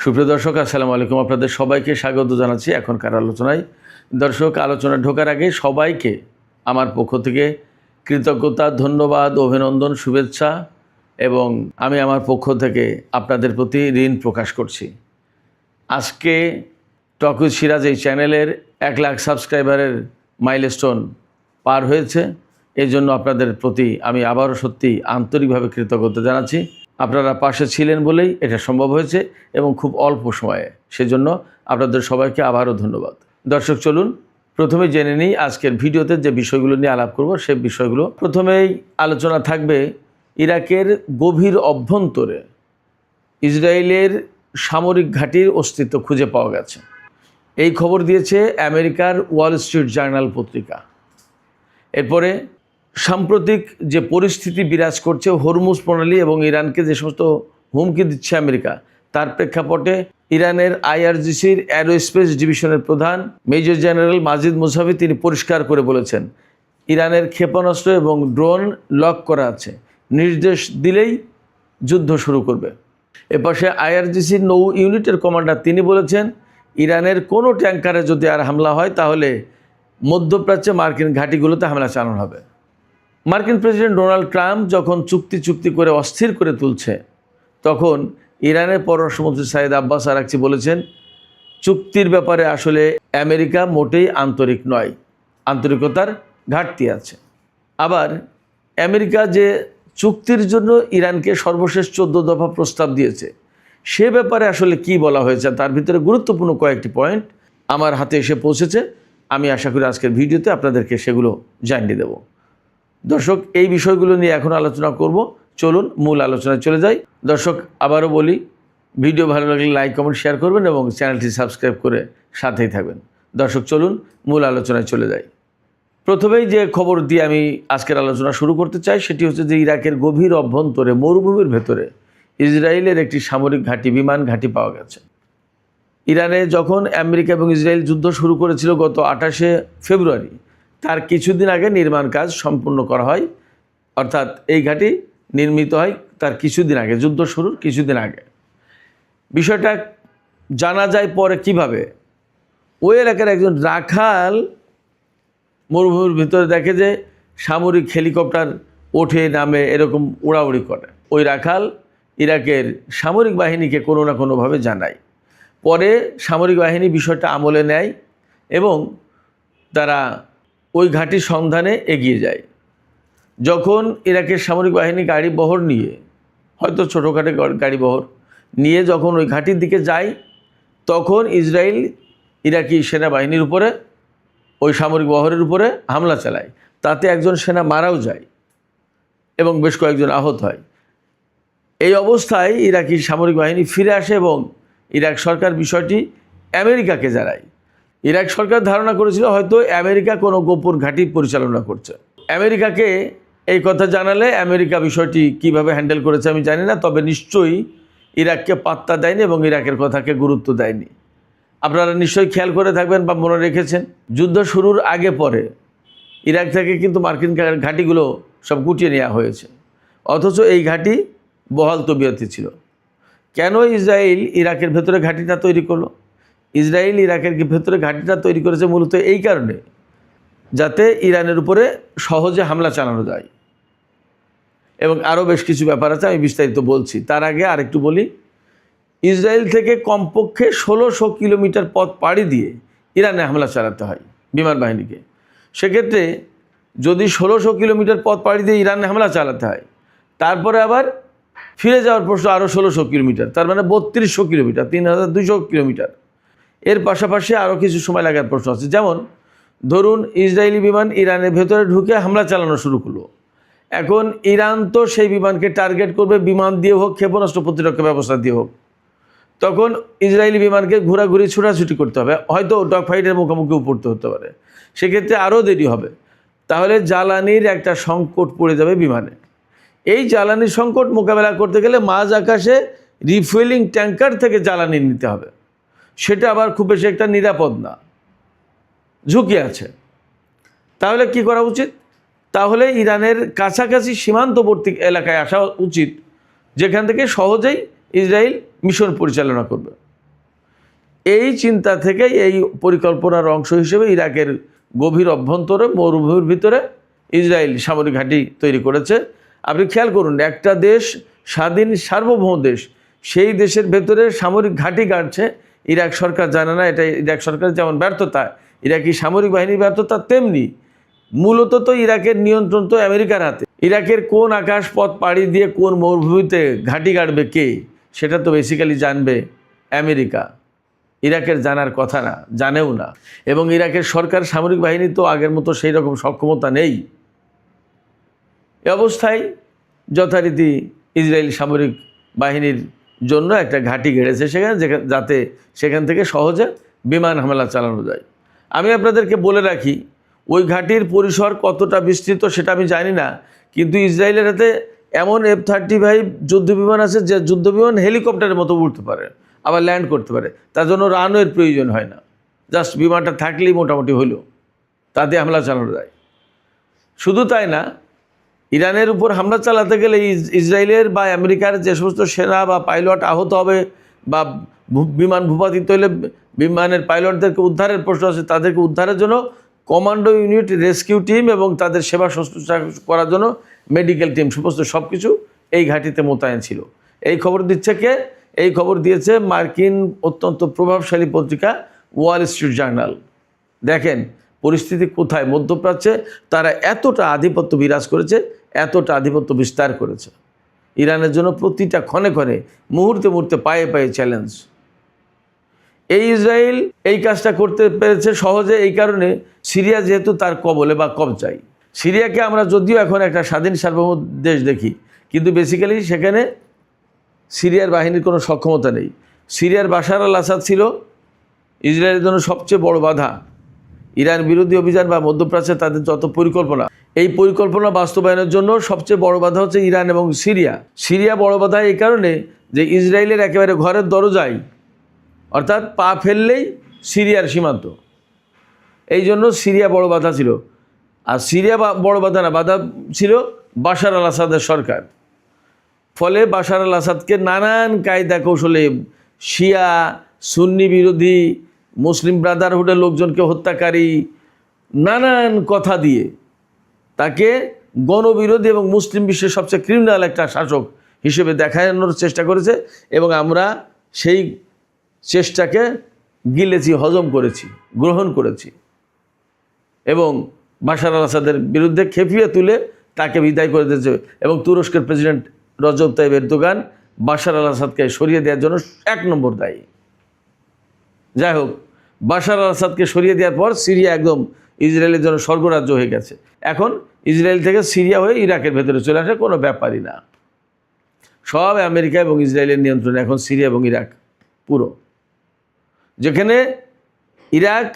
সুপ্রিয় দর্শক, আসসালামু আলাইকুম। আপনাদের সবাইকে স্বাগত জানাচ্ছি এখনকার আলোচনায়। দর্শক, আলোচনা ঢোকার আগে সবাইকে আমার পক্ষ থেকে কৃতজ্ঞতা, ধন্যবাদ, অভিনন্দন, শুভেচ্ছা এবং আমি আমার পক্ষ থেকে আপনাদের প্রতি ঋণ প্রকাশ করছি। আজকে টক উইথ সিরাজ এই চ্যানেলের 1 লাখ সাবস্ক্রাইবারের মাইলস্টোন পার হয়েছে। এই জন্য আপনাদের প্রতি আমি আবারও সত্যি আন্তরিকভাবে কৃতজ্ঞতা জানাচ্ছি। আপনারা পাশে ছিলেন বলেই এটা সম্ভব হয়েছে এবং খুব অল্প সময়ে, সেজন্য আপনাদের সবাইকে আবারও ধন্যবাদ। দর্শক, চলুন প্রথমে জেনে নিই আজকের ভিডিওতে যে বিষয়গুলো নিয়ে আলাপ করব সেই বিষয়গুলো। প্রথমেই আলোচনা থাকবে ইরাকের গভীর অভ্যন্তরে ইসরায়েলের সামরিক ঘাঁটির অস্তিত্ব খুঁজে পাওয়া গেছে। এই খবর দিয়েছে আমেরিকার ওয়াল স্ট্রিট জার্নাল পত্রিকা। এরপরে সাম্প্রতিক যে পরিস্থিতি বিরাজ করছে, হরমুজ প্রণালী এবং ইরানকে যে সমস্ত হুমকি দিচ্ছে আমেরিকা, তার প্রেক্ষাপটে ইরানের আইআরজিসির অ্যারোস্পেস ডিভিশনের প্রধান মেজর জেনারেল মাজিদ মুসাভি তিনি পরিষ্কার করে বলেছেন, ইরানের ক্ষেপণাস্ত্র এবং ড্রোন লক করা আছে, নির্দেশ দিলেই যুদ্ধ শুরু করবে। এপাশে আইআরজিসির নৌ ইউনিটের কমান্ডার তিনি বলেছেন, ইরানের কোনো ট্যাঙ্কারে যদি আর হামলা হয় তাহলে মধ্যপ্রাচ্যে মার্কিন ঘাঁটিগুলোতে হামলা চালানো হবে। মার্কিন প্রেসিডেন্ট ডোনাল্ড ট্রাম্প যখন চুক্তি করে অস্থির করে তুলছে, তখন ইরানের পররাষ্ট্রমন্ত্রী সাইদ আব্বাস আরাকচি বলেছেন, চুক্তির ব্যাপারে আসলে আমেরিকা মোটেই আন্তরিক নয়, আন্তরিকতার ঘাটতি আছে। আবার আমেরিকা যে চুক্তির জন্য ইরানকে সর্বশেষ 14 দফা প্রস্তাব দিয়েছে, সে ব্যাপারে আসলে কি বলা হয়েছে, তার ভিতরে গুরুত্বপূর্ণ কয়েকটি পয়েন্ট আমার হাতে এসে পৌঁছেছে। আমি আশা করি আজকের ভিডিওতে আপনাদেরকে সেগুলো জানিয়ে দেব। দর্শক, এই বিষয়গুলো নিয়ে এখন আলোচনা করব। চলুন মূল আলোচনায় চলে যাই। দর্শক, আবারও বলি, ভিডিও ভালো লাগলে লাইক, কমেন্ট, শেয়ার করবেন এবং চ্যানেলটি সাবস্ক্রাইব করে সাথেই থাকবেন। দর্শক, চলুন মূল আলোচনায় চলে যাই। প্রথমেই যে খবর দিয়ে আমি আজকের আলোচনা শুরু করতে চাই সেটি হচ্ছে যে ইরাকের গভীর অভ্যন্তরে মরুভূমির ভেতরে ইসরায়েলের একটি সামরিক ঘাঁটি, বিমান ঘাঁটি পাওয়া গেছে। ইরানে যখন আমেরিকা এবং ইসরায়েল যুদ্ধ শুরু করেছিল গত 28শে ফেব্রুয়ারি, তার কিছুদিন আগে নির্মাণ কাজ সম্পূর্ণ করা হয়, অর্থাৎ এই ঘাঁটি নির্মিত হয় তার কিছুদিন আগে, যুদ্ধ শুরুর কিছুদিন আগে। বিষয়টা জানা যায় পরে কিভাবে, ওই এলাকার একজন রাখাল মরুভূমির ভিতরে দেখে যে সামরিক হেলিকপ্টার ওঠে নামে এরকম উড়াউড়ি করে। ওই রাখাল ইরাকের সামরিক বাহিনীকে কোনো না কোনোভাবে জানায়। পরে সামরিক বাহিনী বিষয়টা আমলে নেয় এবং তারা ওই ঘাঁটির সন্ধানে এগিয়ে যায়। যখন ইরাকের সামরিক বাহিনী গাড়ি বহর নিয়ে, হয়তো ছোটোখাটো গাড়ি বহর নিয়ে যখন ওই ঘাঁটির দিকে যায়, তখন ইসরায়েল ইরাকি সেনাবাহিনীর উপরে, ওই সামরিক বহরের উপরে হামলা চালায়। তাতে একজন সেনা মারাও যায় এবং বেশ কয়েকজন আহত হয়। এই অবস্থায় ইরাকি সামরিক বাহিনী ফিরে আসে এবং ইরাক সরকার বিষয়টি আমেরিকাকে জানায়। ইরাক সরকার ধারণা করেছিল হয়তো আমেরিকা কোনো গোপন ঘাঁটি পরিচালনা করছে। আমেরিকাকে এই কথা জানালে আমেরিকা বিষয়টি কিভাবে হ্যান্ডেল করেছে আমি জানি না, তবে নিশ্চয়ই ইরাককে পাত্তা দেয়নি এবং ইরাকের কথাকে গুরুত্ব দেয়নি। আপনারা নিশ্চয়ই খেয়াল করে থাকবেন বা মনে রেখেছেন, যুদ্ধ শুরুর আগে পরে ইরাক থেকে কিন্তু মার্কিন ঘাঁটিগুলো সব গুটিয়ে নেওয়া হয়েছে, অথচ এই ঘাঁটি বহাল তবিয়তে ছিল। কেন ইসরায়েল ইরাকের ভেতরে ঘাঁটিটা তৈরি করলো? ইসরায়েল ইরাকের ভেতরে ঘাঁটিটা তৈরি করেছে মূলত এই কারণে, যাতে ইরানের উপরে সহজে হামলা চালানো যায়। এবং আরও বেশ কিছু ব্যাপার আছে, আমি বিস্তারিত বলছি। তার আগে আরেকটু বলি, ইসরায়েল থেকে কমপক্ষে 1600 কিলোমিটার পথ পাড়ি দিয়ে ইরানে হামলা চালাতে হয় বিমান বাহিনীকে। সেক্ষেত্রে যদি 1600 কিলোমিটার পথ পাড়ি দিয়ে ইরানে হামলা চালাতে হয়, তারপরে আবার ফিরে যাওয়ার প্রশ্ন আরও 1600 কিলোমিটার, তার মানে 3200 কিলোমিটার, 3200 কিলোমিটার। এর পাশাপাশি আরও কিছু সময় লাগার প্রশ্ন আছে। যেমন ধরুন, ইসরায়েলি বিমান ইরানের ভেতরে ঢুকে হামলা চালানো শুরু করলো। এখন ইরান তো সেই বিমানকে টার্গেট করবে, বিমান দিয়ে হোক, ক্ষেপণাস্ত্র প্রতিরক্ষা ব্যবস্থা দিয়ে হোক। তখন ইসরায়েলি বিমানকে ঘোরাঘুরি ছোটাছুটি করতে হবে, হয়তো ডগ ফাইটের মুখোমুখিও পড়তে হতে পারে। সেক্ষেত্রে আরও দেরি হবে। তাহলে জ্বালানির একটা সংকট পড়ে যাবে বিমানে। এই জ্বালানির সংকট মোকাবেলা করতে গেলে মাঝ আকাশে রিফুয়েলিং ট্যাঙ্কার থেকে জ্বালানি নিতে হবে। সেটা আবার খুব বেশি একটা নিরাপদ না, ঝুঁকি আছে। তাহলে কি করা উচিত? তাহলে ইরানের কাছাকাছি সীমান্তবর্তী এলাকায় আসা উচিত, যেখান থেকে সহজেই ইসরায়েল মিশন পরিচালনা করবে। এই চিন্তা থেকে এই পরিকল্পনার অংশ হিসেবে ইরাকের গভীর অভ্যন্তরে মরুভূমির ভিতরে ইসরায়েল সামরিক ঘাঁটি তৈরি করেছে। আপনি খেয়াল করুন, একটা দেশ স্বাধীন সার্বভৌম দেশ, সেই দেশের ভেতরে সামরিক ঘাঁটি গাড়ছে ইরাক সরকার জানে না। এটা ইরাক সরকারের যেমন ব্যর্থতা, ইরাকি সামরিক বাহিনীর ব্যর্থতা, তেমনি মূলত তো ইরাকের নিয়ন্ত্রণ তো আমেরিকার হাতে। ইরাকের কোন আকাশ পথ পাড়ি দিয়ে কোন মরুভূমিতে ঘাঁটি গাড়বে কে, সেটা তো বেসিক্যালি জানবে আমেরিকা। ইরাকের জানার কথা না, জানেও না। এবং ইরাকের সরকার সামরিক বাহিনী তো আগের মতো সেই রকম সক্ষমতা নেই। এ অবস্থায় যথারীতি ইসরায়েল সামরিক বাহিনীর জন্য একটা ঘাঁটি গেড়েছে সেখানে, যাতে সেখান থেকে সহজে বিমান হামলা চালানো যায়। আমি আপনাদেরকে বলে রাখি, ওই ঘাঁটির পরিসর কতটা বিস্তৃত সেটা আমি জানি না, কিন্তু ইসরায়েলের হাতে এমন F-35 যুদ্ধবিমান আছে যে যুদ্ধবিমান হেলিকপ্টারের মতো উড়তে পারে, আবার ল্যান্ড করতে পারে। তার জন্য রানওয়ের প্রয়োজন হয় না, জাস্ট বিমানটা থাকলেই মোটামুটি হলো, তাতে হামলা চালানো যায়। শুধু তাই না, ইরানের উপর হামলা চালাতে গেলে ইসরায়েলের বা আমেরিকার যে সমস্ত সেনা বা পাইলট আহত হবে বা বিমান ভূপাতিত হলে বিমানের পাইলটদেরকে উদ্ধারের প্রশ্ন আছে, তাদেরকে উদ্ধারের জন্য কমান্ডো ইউনিট, রেস্কিউ টিম এবং তাদের সেবা শুশ্রূষা করার জন্য মেডিকেল টিম, সমস্ত সব কিছু এই ঘাঁটিতে মোতায়েন ছিল। এই খবর দিচ্ছে কে? এই খবর দিয়েছে মার্কিন অত্যন্ত প্রভাবশালী পত্রিকা ওয়াল স্ট্রিট জার্নাল। দেখেন পরিস্থিতি কোথায়। মধ্যপ্রাচ্যে তারা এতটা আধিপত্য বিরাজ করেছে, এতটা আধিপত্য বিস্তার করেছে। ইরানের জন্য প্রতিটা ক্ষণে ক্ষণে, মুহূর্তে মুহূর্তে, পায়ে পায়ে চ্যালেঞ্জ। এই ইসরায়েল এই কাজটা করতে পেরেছে সহজে এই কারণে, সিরিয়া যেহেতু তার কবলে বা কবজায়। সিরিয়াকে আমরা যদিও এখন একটা স্বাধীন সার্বভৌম দেশ দেখি, কিন্তু বেসিক্যালি সেখানে সিরিয়ার বাহিনীর কোনো সক্ষমতা নেই। সিরিয়ার বাশার আল আসাদ ছিল ইসরায়েলের জন্য সবচেয়ে বড় বাধা। ইরান বিরোধী অভিযান বা মধ্যপ্রাচ্যে তাদের যত পরিকল্পনা, এই পরিকল্পনা বাস্তবায়নের জন্য সবচেয়ে বড় বাধা হচ্ছে ইরান এবং সিরিয়া। সিরিয়া বড় বাধা এই কারণে যে ইসরায়েলের একেবারে ঘরের দরজায়, অর্থাৎ পা ফেললেই সিরিয়ার সীমান্ত। এই জন্য সিরিয়া বড় বাধা ছিল। আর সিরিয়া বড় বাধা না, বাধা ছিল বাশার আল আসাদের সরকার। ফলে বাশার আল আসাদকে নানান কায়দা কৌশলে শিয়া, সুন্নি বিরোধী, মুসলিম ব্রাদারহুডের লোকজনকে হত্যাকারী, নানান কথা দিয়ে তাকে গণবিরোধী এবং মুসলিম বিশ্বের সবচেয়ে ক্রিমিনাল একটা শাসক হিসেবে দেখানোর চেষ্টা করেছে। এবং আমরা সেই চেষ্টাকে গিলেছি, হজম করেছি, গ্রহণ করেছি এবং বাশার আল আসাদের বিরুদ্ধে খেপিয়ে তুলে তাকে বিদায় করে দিয়েছে। এবং তুরস্কের president Recep Tayyip Erdogan Bashar al আসাদকে সরিয়ে দেওয়ার জন্য 1 নম্বর দায়ী। যাই হোক, বাশার আল আসাদকে সরিয়ে দেওয়ার পর সিরিয়া একদম ইসরায়েলের জন্য স্বর্গরাজ্য হয়ে গেছে। এখন ইসরায়েল থেকে সিরিয়া হয়ে ইরাকের ভেতরে চলে আসে কোনো ব্যাপারই না। সব আমেরিকা এবং ইসরায়েলের নিয়ন্ত্রণে এখন সিরিয়া এবং ইরাক পুরো। যেখানে ইরাক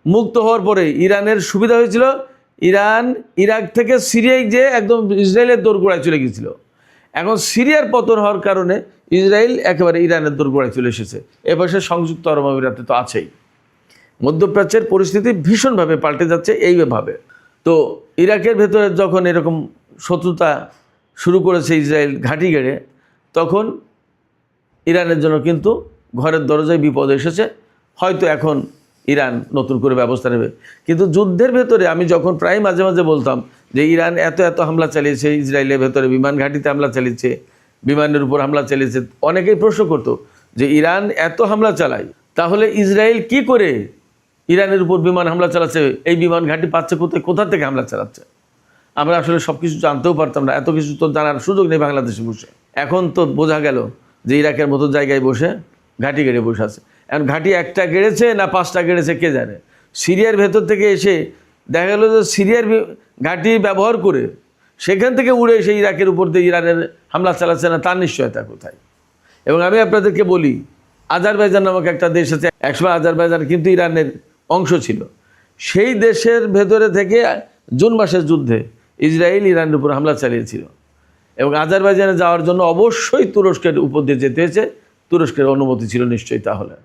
মুক্ত হওয়ার পরে ইরানের সুবিধা হয়েছিল, ইরাক থেকে সিরিয়ায় যে একদম ইসরায়েলের দোরগোড়ায় চলে গিয়েছিল। এখন সিরিয়ার পতন হওয়ার কারণে ইসরায়েল একেবারে ইরানের দোরগোড়ায় চলে এসেছে। এপাশে সংযুক্ত আরব আমিরাতে তো আছেই। মধ্যপ্রাচ্যের পরিস্থিতি ভীষণভাবে পাল্টে যাচ্ছে এইভাবে। তো ইরাকের ভেতরে যখন এরকম শত্রুতা শুরু করেছে ইসরায়েল ঘাঁটি গেড়ে, তখন ইরানের জন্য কিন্তু ঘরের দরজায় বিপদ এসেছে। হয়তো এখন ইরান নতুন করে ব্যবস্থা নেবে, কিন্তু যুদ্ধের ভেতরে আমি যখন প্রায় মাঝে মাঝে বলতাম যে ইরান এত হামলা চালিয়েছে, ইসরায়েলের ভেতরে বিমান ঘাঁটিতে হামলা চালিয়েছে, বিমানের উপর হামলা চালিয়েছে, অনেকেই প্রশ্ন করতো যে ইরান এত হামলা চালায়, তাহলে ইসরায়েল কি করে ইরানের উপর বিমান হামলা চালাচ্ছে? এই বিমান ঘাঁটি পাচ্ছে কোথায়, কোথা থেকে হামলা চালাচ্ছে? আমরা আসলে সব কিছু জানতেও পারতাম না, এত কিছু তো জানার সুযোগ নেই বাংলাদেশে বসে। এখন তো বোঝা গেল যে ইরাকের মতো জায়গায় বসে ঘাঁটি গেড়ে বসে আছে। এখন ঘাঁটি একটা গেড়েছে না 5টা গেড়েছে কে জানে। সিরিয়ার ভেতর থেকে এসে দেখা গেল যে সিরিয়ার ঘাঁটি ব্যবহার করে সেখান থেকে উড়ে এসে ইরাকের উপর দিয়ে ইরানের হামলা চালাচ্ছে না, তার নিশ্চয়তা কোথায়? এবং আমি আপনাদেরকে বলি, আজারবাইজান নামক একটা দেশ আছে, একসময় আজারবাইজান কিন্তু ইরানের অংশ ছিল। সেই দেশের ভেতরে থেকে জুন মাসের যুদ্ধে ইসরায়েল ইরানের উপর হামলা চালিয়েছিল এবং আজারবাইজানে যাওয়ার জন্য অবশ্যই তুরস্কের উপর দিয়ে যেতে হয়েছে। তুরস্কের অনুমতি ছিল নিশ্চয়ই। তাহলে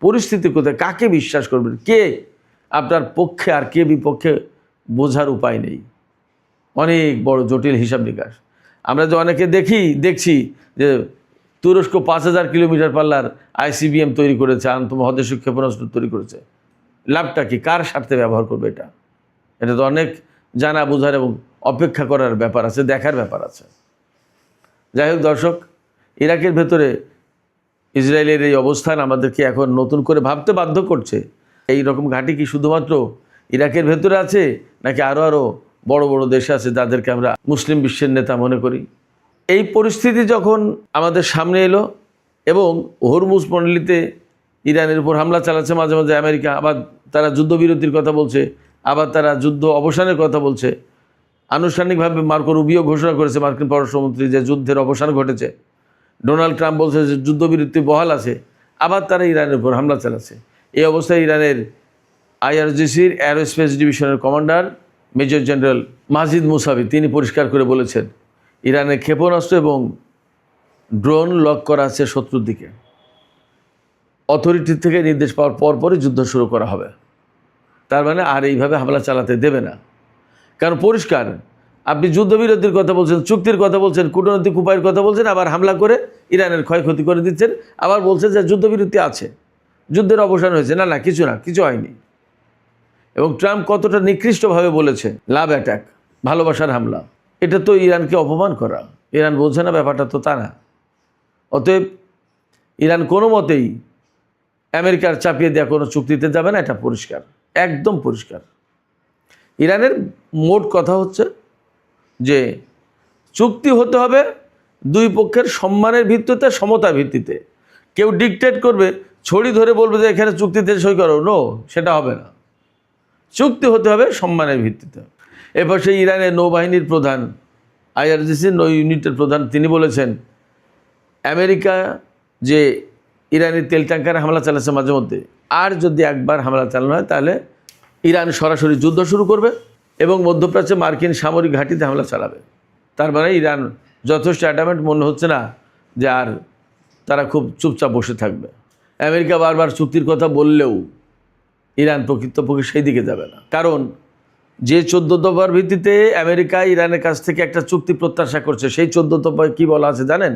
পরিস্থিতি কোথায়, কাকে বিশ্বাস করবেন, কে আপনার পক্ষে আর কে বিপক্ষে বোঝার উপায় নেই। অনেক বড় জটিল হিসাব নিকাশ। আমরা যে অনেকে দেখছি যে তুরস্ক 5000 কিলোমিটার পাল্লার ICBM তৈরি করেছে, আন্তঃমহাদেশীয় ক্ষেপণাস্ত্র তৈরি করেছে। লাভটা কি? কার স্বার্থে ব্যবহার করবে এটা? এটা তো অনেক জানা বোঝার এবং অপেক্ষা করার ব্যাপার আছে, দেখার ব্যাপার আছে। যাই হোক দর্শক, ইরাকের ভেতরে ইসরায়েলের এই অবস্থান আমাদেরকে এখন নতুন করে ভাবতে বাধ্য করছে। এই রকম ঘাঁটি কি শুধুমাত্র ইরাকের ভেতরে আছে, নাকি আরও বড় বড় দেশে আছে যাদেরকে আমরা মুসলিম বিশ্বের নেতা মনে করি? এই পরিস্থিতি যখন আমাদের সামনে এলো এবং হরমুজ পন্ডিতে ইরানের উপর হামলা চালাচ্ছে মাঝে মাঝে আমেরিকা, আবার তারা যুদ্ধবিরতির কথা বলছে, আবার তারা যুদ্ধ অবসানের কথা বলছে। আনুষ্ঠানিকভাবে মার্কো রুবিও ঘোষণা করেছে, মার্কিন পররাষ্ট্রমন্ত্রী, যে যুদ্ধের অবসান ঘটেছে। ডোনাল্ড ট্রাম্প বলছে যে যুদ্ধবিরতি বহাল আছে, আবার তারা ইরানের উপর হামলা চালাচ্ছে। এই অবস্থায় ইরানের IRGCর অ্যারোস্পেস ডিভিশনের কমান্ডার মেজর জেনারেল মাজিদ মুসাবি তিনি পরিষ্কার করে বলেছেন, ইরানের ক্ষেপণাস্ত্র এবং ড্রোন লক করা আছে শত্রুর দিকে। অথরিটি থেকে নির্দেশ পাওয়ার পরপরই যুদ্ধ শুরু করা হবে। তার মানে আর এইভাবে হামলা চালাতে দেবে না। কারণ পরিষ্কার, আপনি যুদ্ধবিরতির কথা বলছেন, চুক্তির কথা বলছেন, কূটনৈতিক উপায়ের কথা বলছেন, আবার হামলা করে ইরানের ক্ষয়ক্ষতি করে দিচ্ছেন, আবার বলছেন যে যুদ্ধবিরতি আছে, যুদ্ধের অবসান হয়েছে। না, কিছু হয়নি। এবং ট্রাম্প কতটা নিকৃষ্টভাবে বলেছে, লাভ অ্যাটাক, ভালোবাসার হামলা। এটা তো ইরানকে অপমান করা। ইরান বোঝে না ব্যাপারটা তো তা না। অতএব ইরান কোনো মতেই আমেরিকার চাপিয়ে দেওয়া কোনো চুক্তিতে যাবে না, এটা পরিষ্কার, একদম পরিষ্কার। ইরানের মোট কথা হচ্ছে যে চুক্তি হতে হবে দুই পক্ষের সম্মানের ভিত্তিতে, সমতার ভিত্তিতে। কেউ ডিকটেট করবে, ছড়ি ধরে বলবে যে এখানে চুক্তিতে সই করো, নো, সেটা হবে না। চুক্তি হতে হবে সম্মানের ভিত্তিতে। এরপর সেই ইরানের নৌবাহিনীর প্রধান, IRGC নৌ ইউনিটের প্রধান, তিনি বলেছেন আমেরিকা যে ইরানের তেল ট্যাঙ্কারে হামলা চালাচ্ছে মাঝে মধ্যে, আর যদি একবার হামলা চালানো হয় তাহলে ইরান সরাসরি যুদ্ধ শুরু করবে এবং মধ্যপ্রাচ্যে মার্কিন সামরিক ঘাঁটিতে হামলা চালাবে। তার মানে ইরান যথেষ্ট অ্যাডামেন্ট মনে হচ্ছে না যে আর তারা খুব চুপচাপ বসে থাকবে। আমেরিকা বারবার চুক্তির কথা বললেও ইরান প্রকৃতপক্ষে সেই দিকে যাবে না। কারণ যে 14 দফার ভিত্তিতে আমেরিকা ইরানের কাছ থেকে একটা চুক্তি প্রত্যাশা করছে, সেই 14 দফায় কী বলা আছে জানেন?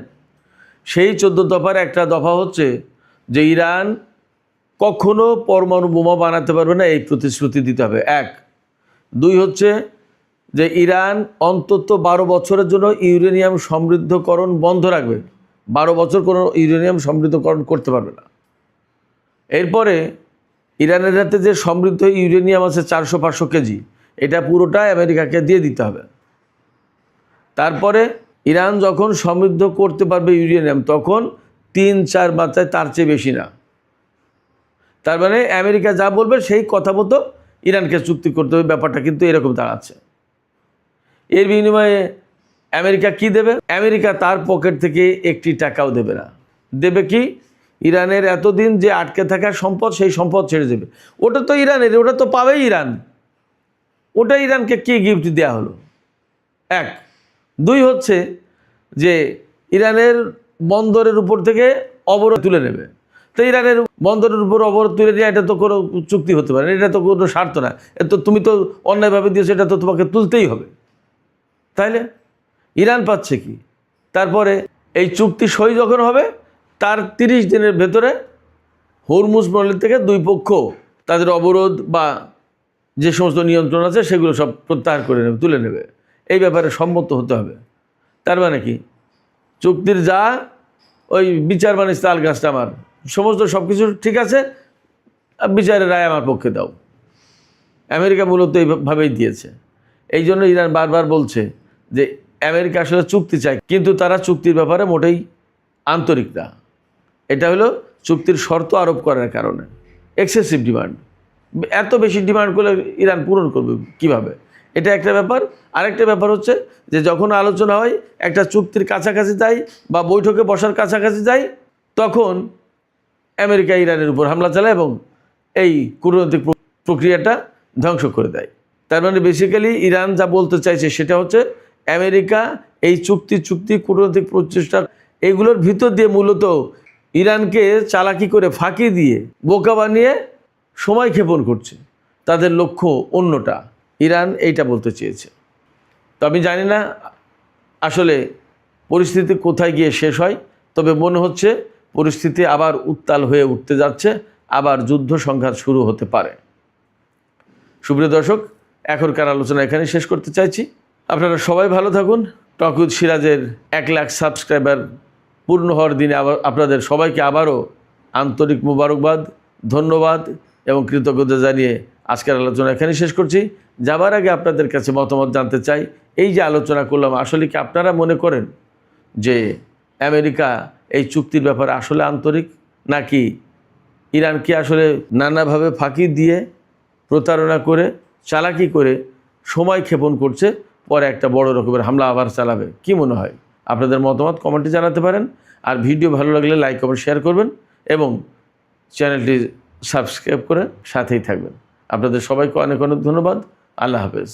সেই 14 দফার একটা দফা হচ্ছে যে ইরান কখনো পরমাণু বোমা বানাতে পারবে না, এই প্রতিশ্রুতি দিতে হবে। 1, 2 হচ্ছে যে ইরান অন্তত 12 বছরের জন্য ইউরেনিয়াম সমৃদ্ধকরণ বন্ধ রাখবে। 12 বছর কোনো ইউরেনিয়াম সমৃদ্ধকরণ করতে পারবে না। এরপরে ইরানের হাতে যে সমৃদ্ধ ইউরেনিয়াম আছে 400-500 কেজি, এটা পুরোটাই আমেরিকাকে দিয়ে দিতে হবে। তারপরে ইরান যখন সমৃদ্ধ করতে পারবে ইউরেনিয়াম, তখন 3-4 মাত্রায়, তার চেয়ে বেশি না। তার মানে আমেরিকা যা বলবে সেই কথা মতো ইরানকে চুক্তি করতে হবে। ব্যাপারটা কিন্তু এরকম দাঁড়াচ্ছে। এর বিনিময়ে আমেরিকা কি দেবে? আমেরিকা তার পকেট থেকে একটি টাকাও দেবে না। দেবে কি? ইরানের এতদিন যে আটকে থাকা সম্পদ, সেই সম্পদ ছেড়ে দেবে। ওটা তো ইরানের, ওটা তো পাবেই ইরান। ওটা ইরানকে কি গিফট দেওয়া হলো? 1, 2 হচ্ছে যে ইরানের বন্দরের উপর থেকে অবরোধ তুলে নেবে। তো ইরানের বন্দরের উপর অবরোধ তুলে দেওয়া, এটা তো কোনো চুক্তি হতে পারে না, এটা তো কোনো স্বার্থ না। তো তুমি তো অন্যায়ভাবে দিয়েছো, এটা তো তোমাকে তুলতেই হবে। তাইলে ইরান পাচ্ছে কি? তারপরে এই চুক্তি সই যখন হবে তার 30 দিনের ভেতরে হরমুজ প্রণালী থেকে দুই পক্ষ তাদের অবরোধ বা যে সমস্ত নিয়ন্ত্রণ আছে সেগুলো সব প্রত্যাহার করে নেবে, তুলে নেবে। এই ব্যাপারে সম্মত হতে হবে। তার মানে কি? চুক্তির যা ওই বিচার বানিস তাল গাছটা আমার, সমস্ত সব কিছু ঠিক আছে, বিচারের রায় আমার পক্ষে দাও। আমেরিকা মূলত এইভাবেই দিয়েছে। এই জন্য ইরান বারবার বলছে যে আমেরিকা আসলে চুক্তি চায়, কিন্তু তারা চুক্তির ব্যাপারে মোটেই আন্তরিক না। এটা হলো চুক্তির শর্ত আরোপ করার কারণে এক্সেসিভ ডিমান্ড। এত বেশি ডিমান্ড করলে ইরান পূরণ করবে কিভাবে? এটা একটা ব্যাপার। আরেকটা ব্যাপার হচ্ছে যে যখন আলোচনা হয়, একটা চুক্তির কাছাকাছি যায় বা বৈঠকে বসার কাছাকাছি যায়, তখন আমেরিকা ইরানের উপর হামলা চালায় এবং এই কূটনৈতিক প্রক্রিয়াটা ধ্বংস করে দেয়। তার মানে বেসিক্যালি ইরান যা বলতে চাইছে সেটা হচ্ছে আমেরিকা এই চুক্তি কূটনৈতিক প্রচেষ্টা এগুলোর ভিতর দিয়ে মূলত ইরানকে চালাকি করে ফাঁকি দিয়ে বোকা বানিয়ে সময় ক্ষেপণ করছে। তাদের লক্ষ্য অন্যটা। ইরান এইটা বলতে চেয়েছে। তো আমি জানি না আসলে পরিস্থিতি কোথায় গিয়ে শেষ হয়, তবে মনে হচ্ছে পরিস্থিতি আবার উত্তাল হয়ে উঠতে যাচ্ছে, আবার যুদ্ধ সংঘাত শুরু হতে পারে। সুপ্রিয় দর্শক, এখনকার আলোচনা এখানে শেষ করতে চাইছি। আপনারা সবাই ভালো থাকুন। টক উইথ সিরাজের 1 লাখ সাবস্ক্রাইবার পূর্ণ হওয়ার দিনে আপনাদের সবাইকে আবারও আন্তরিক মোবারকবাদ, ধন্যবাদ এবং কৃতজ্ঞতা জানিয়ে আজকের আলোচনা এখানে শেষ করছি। যাবার আগে আপনাদের কাছে মতামত জানতে চাই, এই যে আলোচনা করলাম, আসলে কি আপনারা মনে করেন যে আমেরিকা এই চুক্তির ব্যাপারে আসলে আন্তরিক, নাকি ইরানকে আসলে নানাভাবে ফাঁকি দিয়ে, প্রতারণা করে, চালাকি করে সময় ক্ষেপণ করছে, পরে একটা বড় রকমের হামলা আবার চালাবে? কি মনে হয়? আপনাদের মতামত কমেন্টে জানাতে পারেন। আর ভিডিও ভালো লাগলে লাইক কমেন্ট শেয়ার করবেন এবং চ্যানেলটি সাবস্ক্রাইব করে সাথেই থাকবেন। আপনাদের সবাইকে অনেক অনেক ধন্যবাদ। আল্লাহ হাফেজ।